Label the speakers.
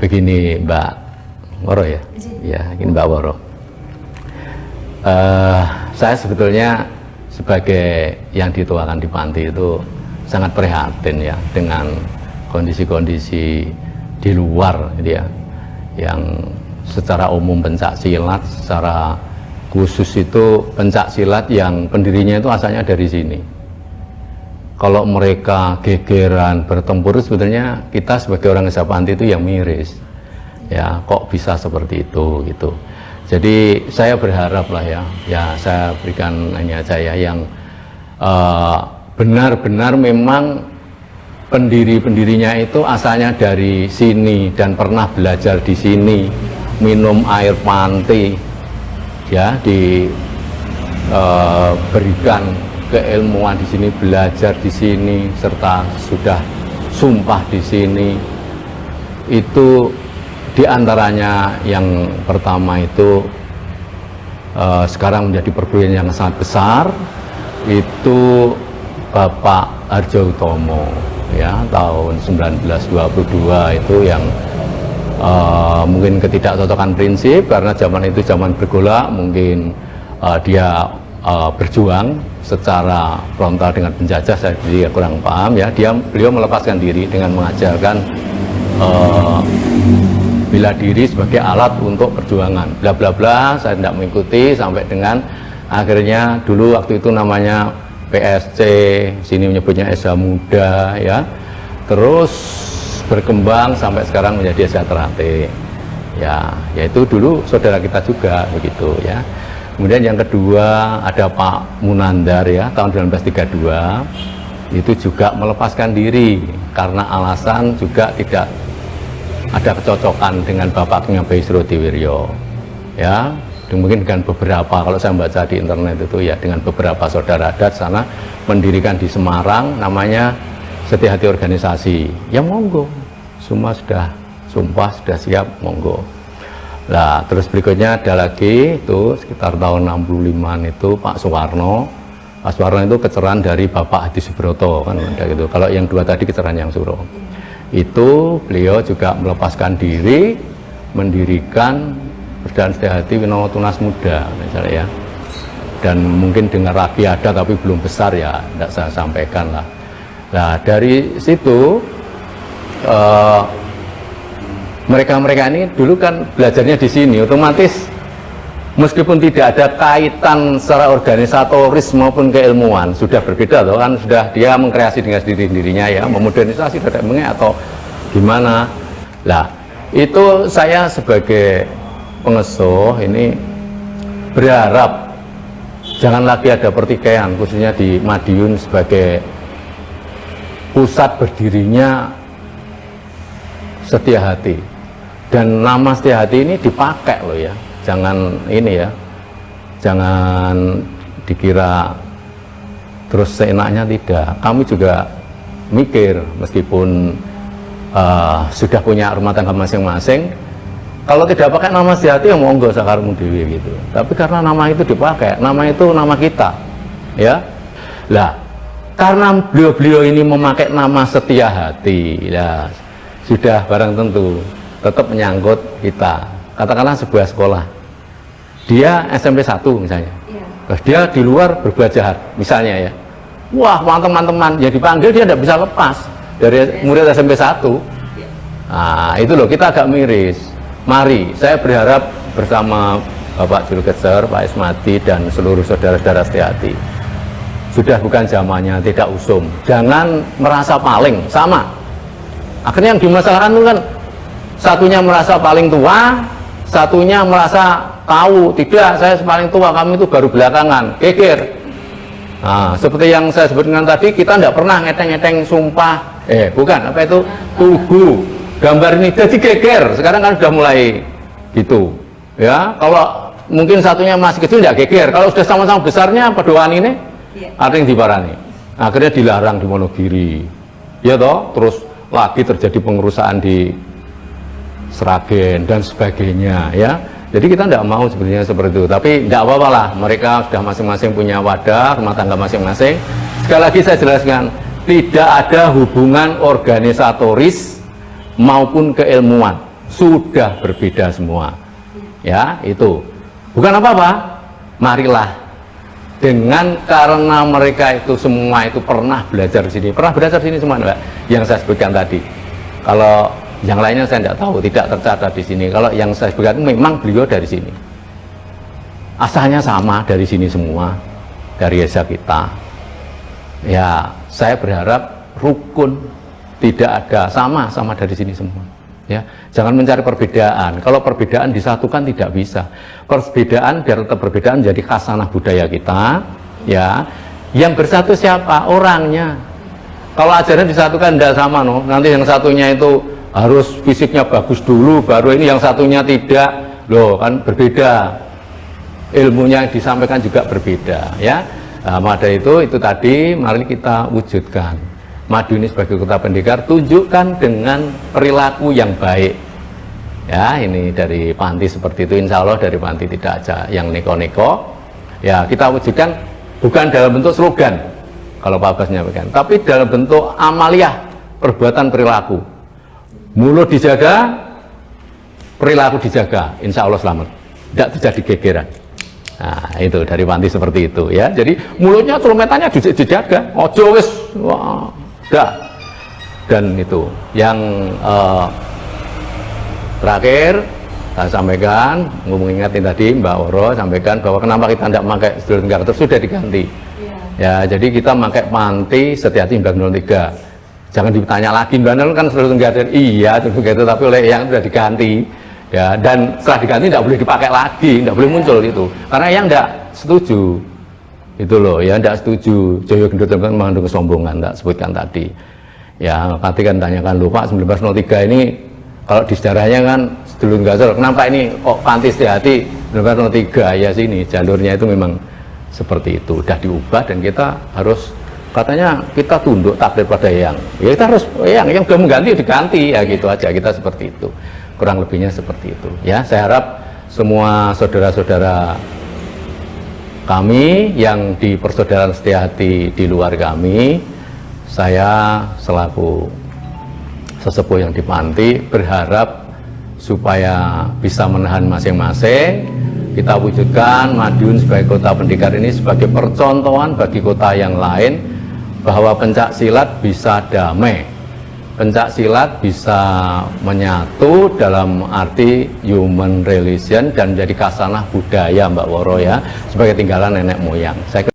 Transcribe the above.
Speaker 1: Begini Mbak Woro ya, ya ini Mbak Woro. Saya sebetulnya sebagai yang dituakan di panti itu sangat prihatin ya dengan kondisi-kondisi di luar gitu ya, yang secara umum pencak silat, secara khusus itu pencak silat yang pendirinya itu asalnya dari sini. Kalau mereka gegeran bertempur, sebetulnya kita sebagai orang desa panti itu yang miris ya, kok bisa seperti itu gitu. Jadi saya berharap lah ya saya berikan ini aja ya, yang benar-benar memang pendirinya itu asalnya dari sini dan pernah belajar di sini, minum air panti ya, diberikan keilmuan di sini, belajar di sini, serta sudah sumpah di sini. Itu diantaranya yang pertama itu sekarang menjadi perguruan yang sangat besar, itu Bapak Harjo Utomo ya, tahun 1922 itu yang mungkin ketidakcocokan prinsip karena zaman itu zaman bergolak, mungkin dia berjuang secara frontal dengan penjajah, saya jadi kurang paham ya. Beliau melepaskan diri dengan mengajarkan bela diri sebagai alat untuk perjuangan, bla bla bla. Saya tidak mengikuti sampai dengan akhirnya dulu waktu itu namanya PSC, sini menyebutnya Esa Muda ya, terus berkembang sampai sekarang menjadi Esa Terate ya, yaitu dulu saudara kita juga begitu ya. Kemudian yang kedua ada Pak Munandar ya, tahun 1932 itu juga melepaskan diri karena alasan juga tidak ada kecocokan dengan Bapak King Abai Surotiwiryo ya. Mungkin dengan beberapa, kalau saya baca di internet itu ya, dengan beberapa saudara adat sana mendirikan di Semarang namanya Setia Hati Organisasi ya, monggo semua sudah sumpah, sudah siap, monggo. Nah terus berikutnya ada lagi itu sekitar tahun 65 itu Pak Suwarno. Pak Suwarno itu kecerahan dari Bapak Hadi Subroto kan ada gitu. Kalau yang dua tadi kecerahan yang Suro. Itu beliau juga melepaskan diri mendirikan Persaudaraan Setia Hati Winomo Tunas Muda misalnya ya. Dan mungkin dengar lagi ada tapi belum besar ya, tidak saya sampaikan lah. Nah dari situ mereka ini dulu kan belajarnya di sini, otomatis meskipun tidak ada kaitan secara organisatoris maupun keilmuan, sudah berbeda loh kan, sudah dia mengkreasi dengan sendirinya ya, memodernisasi atau gimana. Lah itu saya sebagai pengasuh ini berharap jangan lagi ada pertikaian, khususnya di Madiun sebagai pusat berdirinya Setia Hati. Dan nama Setia Hati ini dipakai loh ya, jangan ini ya, jangan dikira terus seenaknya, tidak. Kami juga mikir meskipun sudah punya rumah tangga masing-masing, kalau tidak pakai nama Setia Hati ya monggo sakarmu dewi gitu. Tapi karena nama itu dipakai, nama itu nama kita ya. Lah karena beliau ini memakai nama Setia Hati ya, sudah barang tentu tetap menyangkut kita. Katakanlah sebuah sekolah, dia SMP 1 misalnya, terus dia di luar berbuat jahat misalnya ya, wah teman-teman yang dipanggil dia tidak bisa lepas dari murid SMP 1. Nah itu loh, kita agak miris. Mari, saya berharap bersama Bapak Juru Keser, Pak Ismadi dan seluruh saudara-saudara Setia Hati, sudah bukan zamannya tidak usum, jangan merasa paling sama. Akhirnya yang dimasalahkan itu kan satunya merasa paling tua, satunya merasa tahu, tidak, saya paling tua, kami itu baru belakangan, geger. Nah, seperti yang saya sebutkan tadi, kita tidak pernah ngeteng-ngeteng sumpah, bukan, apa itu, tugu, gambar ini, jadi geger, sekarang kan sudah mulai gitu. Ya, kalau mungkin satunya masih kecil, tidak geger, kalau sudah sama-sama besarnya, pedoan ini, ada yang diparani. Akhirnya dilarang di Wonogiri, ya toh, terus lagi terjadi pengerusakan di Sragen dan sebagainya ya. Jadi kita tidak mau sebenarnya seperti itu, tapi tidak apa-apa lah, mereka sudah masing-masing punya wadah, rumah tangga masing-masing. Sekali lagi saya jelaskan, tidak ada hubungan organisatoris maupun keilmuan sudah berbeda semua. Ya, itu bukan apa-apa. Marilah, dengan karena mereka itu semua itu pernah belajar di sini, semua, Mbak, yang saya sebutkan tadi. Kalau yang lainnya saya tidak tahu, tidak tercatat di sini. Kalau yang saya sebutkan memang beliau dari sini, asalnya sama dari sini semua, dari desa kita. Ya, saya berharap rukun, tidak ada sama dari sini semua. Ya, jangan mencari perbedaan. Kalau perbedaan disatukan tidak bisa. Perbedaan biar tetap perbedaan jadi khasanah budaya kita. Ya, yang bersatu siapa? Orangnya. Kalau ajaran disatukan tidak sama, no. Nanti yang satunya itu harus fisiknya bagus dulu, baru ini yang satunya tidak, loh kan berbeda. Ilmunya yang disampaikan juga berbeda, ya. Nah, maka itu tadi mari kita wujudkan. Madiun ini sebagai kota pendekar, tunjukkan dengan perilaku yang baik. Ya, ini dari Panti seperti itu, insya Allah dari Panti tidak aja yang neko-neko. Ya, kita wujudkan bukan dalam bentuk slogan, kalau Pak Bas menyampaikan, tapi dalam bentuk amaliyah, perbuatan perilaku. Mulut dijaga, perilaku dijaga, insya Allah selamat, tidak terjadi gegeran. Nah, itu dari Panti seperti itu, ya. Jadi mulutnya, celumetannya dijaga, ojo wis, wah, dah. Dan itu yang terakhir saya sampaikan, mengingatin tadi Mbak Woro sampaikan bahwa kenapa kita tidak pakai Sedulur Tenggar, terus sudah diganti. Ya, jadi kita pakai Panti Setiati 1903. Jangan ditanya lagi, Mbak Nel kan Sedulur Tenggar, iya begitu, tapi oleh yang sudah diganti. Ya, dan setelah diganti tidak boleh dipakai lagi, tidak boleh muncul itu, karena yang tidak setuju itu loh, ya tidak setuju. Joyo Gendut kan mengandung kesombongan, tak sebutkan tadi. Ya, nanti kan tanyakan, lupa 1903 ini kalau di sejarahnya kan Sedulur Tenggar, kenapa ini kok Panti Setiati 1903? Ya sini jalurnya itu memang seperti itu, udah diubah dan kita harus, katanya kita tunduk taklid pada yang, ya kita harus yang sudah mengganti diganti, ya gitu aja, kita seperti itu, kurang lebihnya seperti itu. Ya, saya harap semua saudara-saudara kami yang di Persaudaraan Setiati di luar kami, saya selaku sesepuh yang di Panti berharap supaya bisa menahan masing-masing. Kita wujudkan Madiun sebagai kota pendekar ini sebagai percontohan bagi kota yang lain bahwa pencak silat bisa damai, pencak silat bisa menyatu dalam arti human religion dan menjadi khasanah budaya, Mbak Woro, ya, sebagai tinggalan nenek moyang. Saya